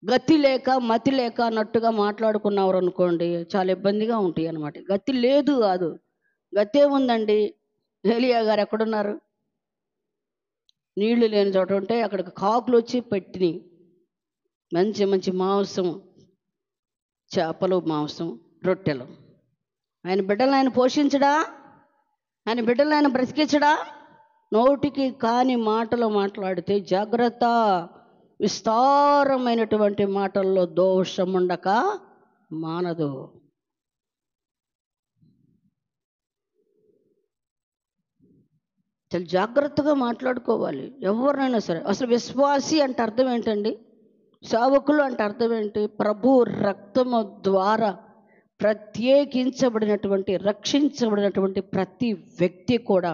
గతి లేక మతి లేక అన్నట్టుగా మాట్లాడుకున్నారు అనుకోండి, చాలా ఇబ్బందిగా ఉంటాయి అన్నమాట. గతి లేదు కాదు, గతే ఉందండి. ఏలియా గారు ఎక్కడున్నారు? నీళ్లు లేని చోట ఉంటే అక్కడికి కాకులు వచ్చి పెట్టినాయి మంచి మంచి మాంసం, చేపలు, మాంసం, రొట్టెలు. ఆయన బిడ్డలను ఆయన పోషించడా? ఆయన బిడ్డలను ఆయన బ్రతికించడా? నోటికి కాని మాటలు మాట్లాడితే జాగ్రత్త. విస్తారమైనటువంటి మాటల్లో దోషముండక మానదు. చాలా జాగ్రత్తగా మాట్లాడుకోవాలి ఎవరినైనా సరే. అసలు విశ్వాసి అంటే అర్థం ఏంటండి? సేవకులు అంటే అర్థం ఏంటి? ప్రభు రక్తము ద్వారా ప్రత్యేకించబడినటువంటి, రక్షించబడినటువంటి ప్రతి వ్యక్తి కూడా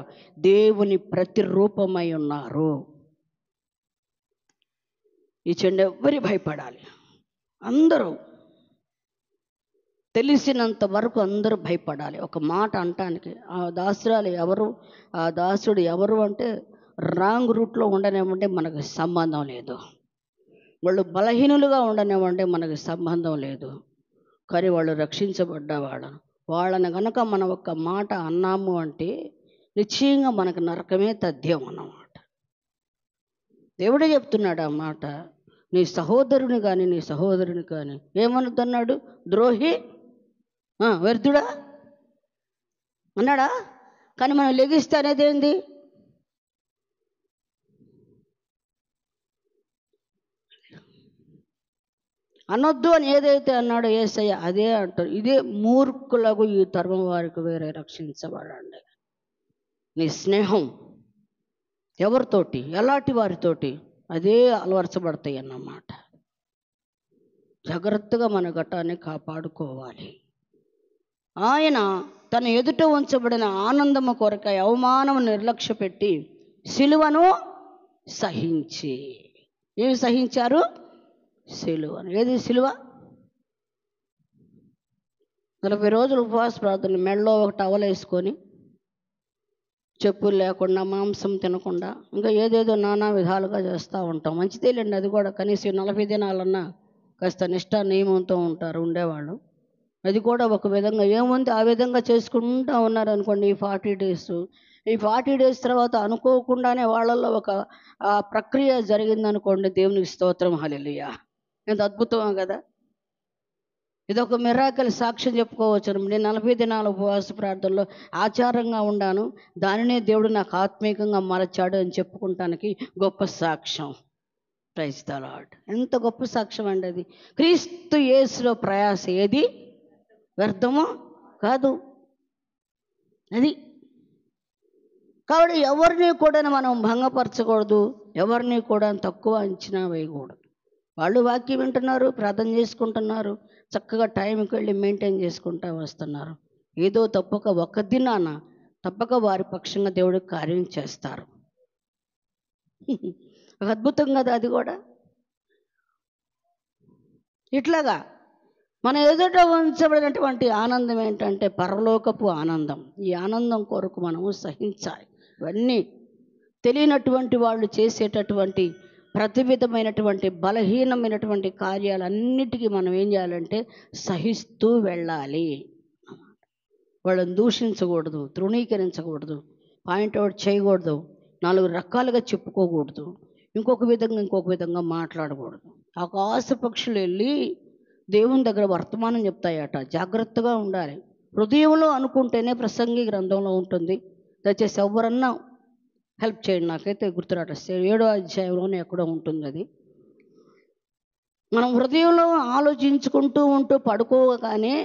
దేవుని ప్రతిరూపమై ఉన్నారు. ఈ చెండు ఎవ్వరి భయపడాలి. అందరూ తెలిసినంత వరకు అందరూ భయపడాలి. ఒక మాట అంటానికి ఆ దాసురాలు ఎవరు, ఆ దాసుడు ఎవరు అంటే రాంగ్ రూట్లో ఉండనేమంటే మనకు సంబంధం లేదు. వాళ్ళు బలహీనులుగా ఉండనేమంటే మనకు సంబంధం లేదు. కానీ వాళ్ళు రక్షించబడ్డవాడు. వాళ్ళని కనుక మనం ఒక మాట అన్నాము అంటే నిశ్చయంగా మనకు నరకమే తథ్యం అన్నమాట. దేవుడే చెప్తున్నాడు ఆ మాట. నీ సహోదరుని కానీ నీ సహోదరుని కానీ ఏమనుతున్నాడు? ద్రోహి, వ్యర్థుడా అన్నాడా? కానీ మనం లెగిస్తే అనేది ఏంది? అనొద్దు అని ఏదైతే అన్నాడో యేసయ్య అదే అంటారు. ఇదే మూర్ఖులకు ఈ తరం వారికి వేరే రక్షించబడండి. నీ స్నేహం ఎవరితోటి, ఎలాంటి వారితోటి, అదే అలవర్చబడతాయి అన్నమాట. జాగ్రత్తగా మన ఘట్టాన్ని కాపాడుకోవాలి. ఆయన తన ఎదుట ఉంచబడిన ఆనందము కొరకై అవమానము నిర్లక్ష్య పెట్టి సిలువను సహించి. ఏమి సహించారు? సిలువను. ఏది సిలువ? 40 రోజులు ఉపవాస ప్రార్థనలు, మెడలో ఒక టవల్ వేసుకొని, చెప్పులు లేకుండా, మాంసం తినకుండా, ఇంకా ఏదేదో నానా విధాలుగా చేస్తూ ఉంటాం. మంచిదేలేండి అది కూడా. కనీసం 40 దినాలన్నా కాస్త నిష్ఠా నియమంతో ఉండేవాళ్ళు. అది కూడా ఒక విధంగా ఏముంది ఆ విధంగా చేసుకుంటూ ఉన్నారనుకోండి. ఈ 40 డేస్ తర్వాత అనుకోకుండానే వాళ్ళల్లో ఒక ప్రక్రియ జరిగిందనుకోండి. దేవునికి స్తోత్రం, హల్లెలూయా. ఎంత అద్భుతం కదా! ఇదొక మిరాకిల్ సాక్ష్యం చెప్పుకోవచ్చు. నేను 40 దినాల ఉపవాస ప్రార్థనలో ఆచారంగా ఉన్నాను, దానినే దేవుడు నాకు ఆత్మీయంగా మలచాడు అని చెప్పుకుంటానికి గొప్ప సాక్ష్యం. Praise the Lord. ఎంత గొప్ప సాక్ష్యం అండి అది. క్రీస్తు యేసులో ప్రయాస ఏది వ్యర్థమో కాదు అది. కాబట్టి ఎవరిని కూడా మనం భంగపరచకూడదు, ఎవరిని కూడా తక్కువ అంచనా వేయకూడదు. వాళ్ళు వాక్యం వింటున్నారు, ప్రార్థన చేసుకుంటున్నారు, చక్కగా టైంకి వెళ్ళి మెయింటైన్ చేసుకుంటూ వస్తున్నారు. ఏదో తప్పక ఒక దినాన తప్పక వారి పక్షంగా దేవుడు కార్యం చేస్తారు. ఒక అద్భుతం కదా అది కూడా. ఇట్లాగా మన ఎదుట ఉంచబడినటువంటి ఆనందం ఏంటంటే పరలోకపు ఆనందం. ఈ ఆనందం కొరకు మనము సహించాలి. ఇవన్నీ తెలియనటువంటి వాళ్ళు చేసేటటువంటి ప్రతి విధమైనటువంటి బలహీనమైనటువంటి కార్యాలన్నిటికీ మనం ఏం చేయాలంటే సహిస్తూ వెళ్ళాలి. వాళ్ళని దూషించకూడదు, తృణీకరించకూడదు, పాయింట్అవుట్ చేయకూడదు, 4 రకాలుగా చెప్పుకోకూడదు. ఇంకొక విధంగా మాట్లాడకూడదు. ఆకాశ పక్షులు వెళ్ళి దేవుని దగ్గర వర్తమానం చెప్తాయట. జాగ్రత్తగా ఉండాలి. హృదయంలో అనుకుంటేనే ప్రసంగి గ్రంథంలో ఉంటుంది. దయచేసి ఎవరన్నా హెల్ప్ చేయండి, నాకైతే గుర్తురాట. 7వ అధ్యాయంలోనే ఎక్కడో ఉంటుంది అది. మనం హృదయంలో ఆలోచించుకుంటూ ఉంటూ పడుకోగానే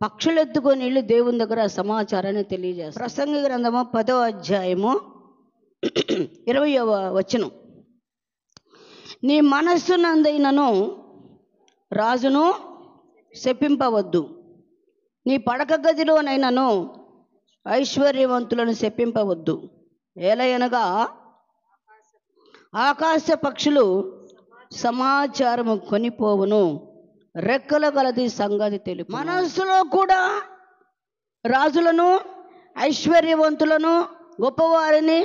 పక్షులు ఎత్తుకొని వెళ్ళి దేవుని దగ్గర సమాచారాన్ని తెలియజేస్తారు. ప్రసంగి గ్రంథము 10వ అధ్యాయము 20వ వచనం. నీ మనస్సునందైనను రాజును శపింపవద్దు, నీ పడక గదిలోనైనను ఐశ్వర్యవంతులను శపింపవద్దు. ఏలయనగా ఆకాశ పక్షులు సమాచారము కొనిపోవును, రెక్కల గలది సంగతి తెలుపు. మనస్సులో కూడా రాజులను, ఐశ్వర్యవంతులను, గొప్పవారిని,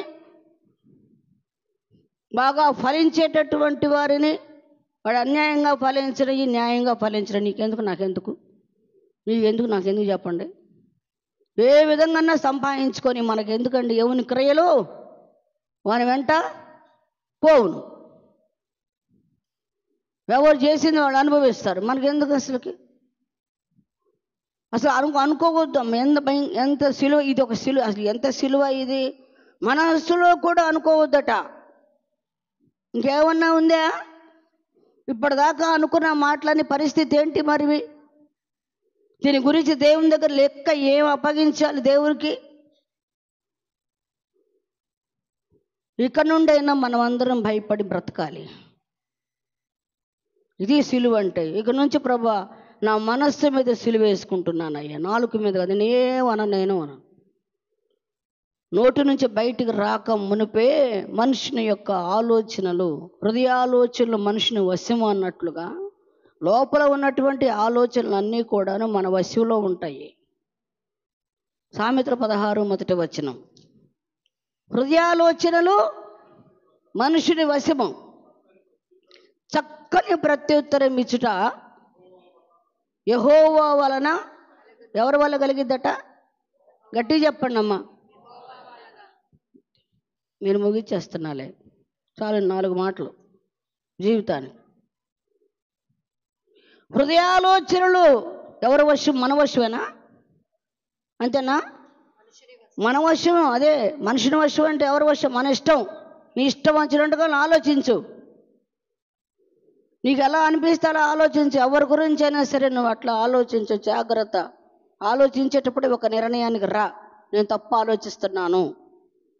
బాగా ఫలించేటటువంటి వారిని, వాడు అన్యాయంగా ఫలించడం, న్యాయంగా ఫలించడం నీకెందుకు నాకెందుకు, నీకెందుకు నాకెందుకు చెప్పండి. ఏ విధంగా సంపాదించుకొని మనకెందుకండి? ఎవని క్రియలు వాని వెంట పోవును. ఎవరు చేసింది వాళ్ళు అనుభవిస్తారు. మనకెందుకు అసలుకి? అసలు అనుకోవద్దు. ఎంత సిలువ ఇది, ఒక సిలువ. అసలు ఎంత సిలువ ఇది మనస్సులో కూడా అనుకోవద్దట. ఇంకేమన్నా ఉందా? ఇప్పటిదాకా అనుకున్న మాటలని పరిస్థితి ఏంటి మరివి? దీని గురించి దేవుని దగ్గర లెక్క ఏం అప్పగించాలి దేవునికి? ఇక నుండైనా మనం అందరం భయపడి బ్రతకాలి. ఇది సిలువ అంటే. ఇక నుంచి ప్రభా నా మనస్సు మీద సిలువ వేసుకుంటున్నాను అయ్యా, నాలుగు మీద కదా. నేను నోటి నుంచి బయటికి రాక మునిపే మనుషుని యొక్క ఆలోచనలు, హృదయాలోచనలు మనుషుని వశము అన్నట్లుగా లోపల ఉన్నటువంటి ఆలోచనలు అన్నీ కూడాను మన వశంలో ఉంటాయి. సామెతల 16 మొదటి వచనం. హృదయాలోచనలు మనుషుని వశము, చక్కని ప్రత్యుత్తరం ఇచ్చుట యెహోవా వలన. ఎవరి వల్ల కలిగిద్దట? గట్టిగా చెప్పండి అమ్మా. మీరు ముగిచ్చేస్తున్నాలే, చాలు 4 మాటలు జీవితానికి. హృదయాలోచనలు ఎవరి వశం? మన వశమేనా? అంతేనా? మన వశం. అదే మనుషుని వశం అంటే ఎవరి వశం? మన ఇష్టం. నీ ఇష్టం వచ్చినట్టుగా ఆలోచించు. నీకు ఎలా అనిపిస్తే అలా ఆలోచించు. ఎవరి గురించి అయినా సరే నువ్వు అట్లా ఆలోచించు. జాగ్రత్త. ఆలోచించేటప్పుడే ఒక నిర్ణయానికి రా. నేను తప్పు ఆలోచిస్తున్నాను,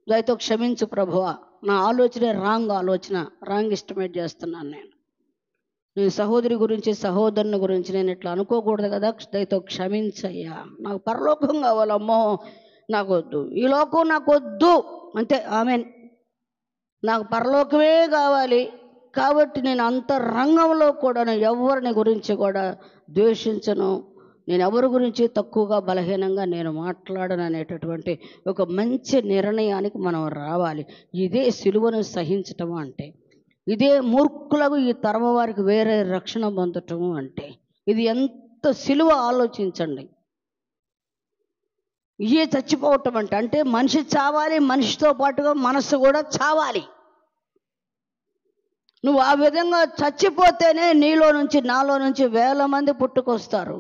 దయతో క్షమించు ప్రభువా, నా ఆలోచనే రాంగ్ ఆలోచన, రాంగ్ ఎస్టిమేట్ చేస్తున్నాను. నేను సహోదరి గురించి, సహోదరుని గురించి నేను ఇట్లా అనుకోకూడదు కదా, దయతో క్షమించయ్యా. నాకు పరలోకం కావాలమ్మో, నాకు వద్దు, ఈ లోకం నాకు వద్దు, అంతే. ఆమెన్. నాకు పరలోకమే కావాలి. కాబట్టి నేను అంతరంగంలో కూడా ఎవరిని గురించి కూడా ద్వేషించను, నేను ఎవరి గురించి తక్కువగా బలహీనంగా నేను మాట్లాడను అనేటటువంటి ఒక మంచి నిర్ణయానికి మనం రావాలి. ఇదే సిలువను సహించటం అంటే. ఇదే మూర్ఖులకు, ఈ తరం వారికి వేరే రక్షణ పొందటము అంటే. ఇది ఎంత సిలువ ఆలోచించండి. ఇదే చచ్చిపోవటం అంటే మనిషి చావాలి, మనిషితో పాటుగా మనసు కూడా చావాలి. నువ్వు ఆ విధంగా చచ్చిపోతేనే నీలో నుంచి, నాలో నుంచి వేల మంది పుట్టుకొస్తారు.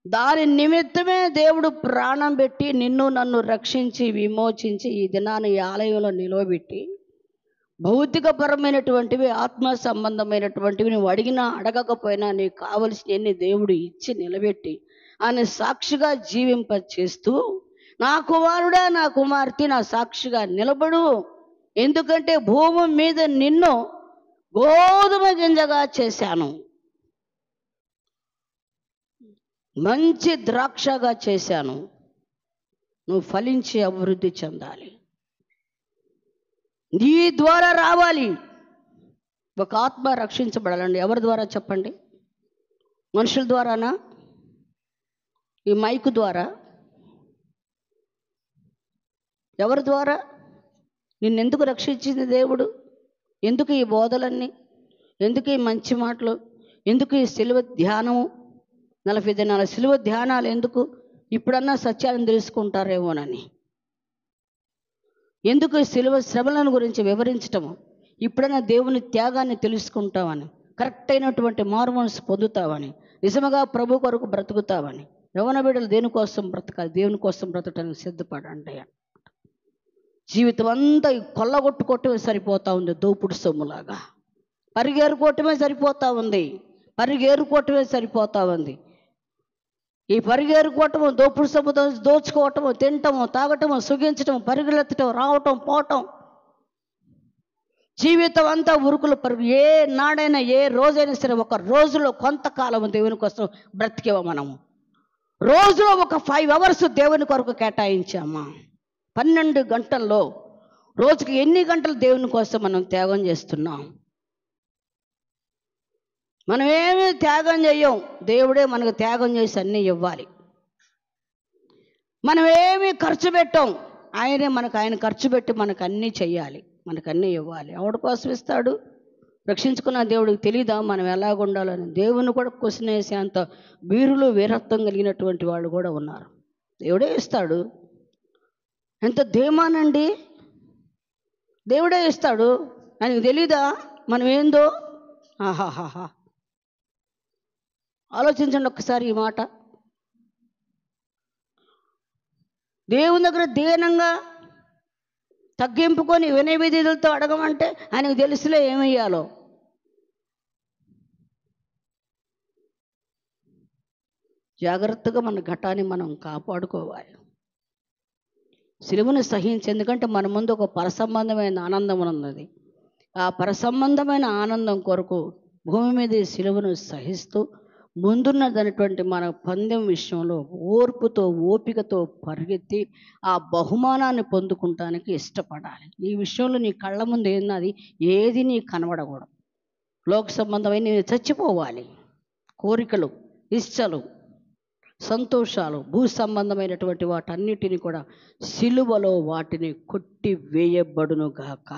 దాని నిమిత్తమే దేవుడు ప్రాణం పెట్టి నిన్ను నన్ను రక్షించి విమోచించి ఈ దినాన్ని ఈ ఆలయంలో నిలవబెట్టి భౌతికపరమైనటువంటివి, ఆత్మ సంబంధమైనటువంటివి నువ్వు అడిగినా అడగకపోయినా నీకు కావలసినవన్నీ దేవుడు ఇచ్చి నిలబెట్టి ఆయన సాక్షిగా జీవింప చేస్తూ, నా కుమారుడా, నా కుమార్తె, నా సాక్షిగా నిలబడు. ఎందుకంటే భూమి మీద నిన్ను గోధుమ గింజగా చేశాను, మంచి ద్రాక్షగా చేశాను. నువ్వు ఫలించి అభివృద్ధి చెందాలి. నీ ద్వారా రావాలి. ఒక ఆత్మ రక్షించబడాలండి. ఎవరి ద్వారా చెప్పండి? మనుషుల ద్వారానా? ఈ మైకు ద్వారా? ఎవరి ద్వారా? నిన్నెందుకు రక్షించింది దేవుడు? ఎందుకు ఈ బోధలన్నీ? ఎందుకు ఈ మంచి మాటలు? ఎందుకు ఈ సిలువ ధ్యానము? 40 దినాల సిలువ ధ్యానాలు ఎందుకు? ఇప్పుడన్నా సత్యాన్ని తెలుసుకుంటారేమోనని. ఎందుకు శ్రమలను గురించి వివరించటము? ఇప్పుడైనా దేవుని త్యాగాన్ని తెలుసుకుంటామని, కరెక్ట్ అయినటువంటి మారుమనసు పొందుతావని, నిజముగా ప్రభు కొరకు బ్రతుకుతావని. యవ్వన బిడ్డలు దేనికోసం బ్రతకాలి? దేవుని కోసం బ్రతకడానికి సిద్ధపడండి. జీవితం అంతా కొల్లగొట్టుకోవటమే సరిపోతా ఉంది, దోపుడు సొమ్ములాగా పరిగేరుకోవటమే సరిపోతా ఉంది, పరిగేరుకోవటమే సరిపోతా ఉంది. ఈ పరిగేరుకోవటము, దోపుడు సొమ్ముతో దోచుకోవటము, తినటము, తాగటము, సుఖించటం, పరిగెత్తటం, రావటం, పోవటం, జీవితం అంతా ఉరుకులు పరుగు. ఏ నాడైనా ఏ రోజైనా సరే ఒక రోజులో కొంతకాలం దేవుని కోసం బ్రతికేవా మనము? రోజులో ఒక 5 hours దేవుని కొరకు కేటాయించామా? 12 గంటల్లో రోజుకి ఎన్ని గంటలు దేవుని కోసం మనం త్యాగం చేస్తున్నాం? మనం ఏమీ త్యాగం చెయ్యం, దేవుడే మనకు త్యాగం చేసి అన్నీ ఇవ్వాలి. మనం ఏమీ ఖర్చు పెట్టాం, ఆయన ఖర్చు పెట్టి మనకు అన్నీ చెయ్యాలి, మనకు అన్నీ ఇవ్వాలి. ఎవడి కోసం ఇస్తాడు? రక్షించుకున్న దేవుడికి తెలీదా మనం ఎలాగుండాలని? దేవుని కూడా క్వశ్చన్ వేసే అంత వీరులు వీరత్వం కలిగినటువంటి వాళ్ళు కూడా ఉన్నారు. దేవుడే ఇస్తాడు. ఎంత ధీమానండి, దేవుడే ఇస్తాడు. ఆయనకు తెలీదా మనం ఏందో? ఆహాహాహా, ఆలోచించండి ఒక్కసారి ఈ మాట. దేవుని దగ్గర దీనంగా తగ్గింపుకొని వినయ విధేయులతో అడగమంటే ఆయనకు తెలుసులే ఏమయ్యాలో. జాగ్రత్తగా మన ఘటాన్ని మనం కాపాడుకోవాలి. సిలువను సహించి, ఎందుకంటే మన ముందు ఒక పరసంబంధమైన ఆనందం ఉన్నది. ఆ పరసంబంధమైన ఆనందం కొరకు భూమి మీద ఈ సిలువను సహిస్తూ ముందున్నదనేటువంటి మన పందెం విషయంలో ఓర్పుతో ఓపికతో పరిగెత్తి ఆ బహుమానాన్ని పొందుకుంటానికి ఇష్టపడాలి. ఈ విషయంలో నీ కళ్ళ ముందు ఏన్నది ఏది నీ కనబడకూడదు. లోక సంబంధమైన నేను చచ్చిపోవాలి. కోరికలు, ఇష్టలు, సంతోషాలు, భూ సంబంధమైనటువంటి వాటన్నిటిని కూడా సిలువలో వాటిని కొట్టి వేయబడును గాక.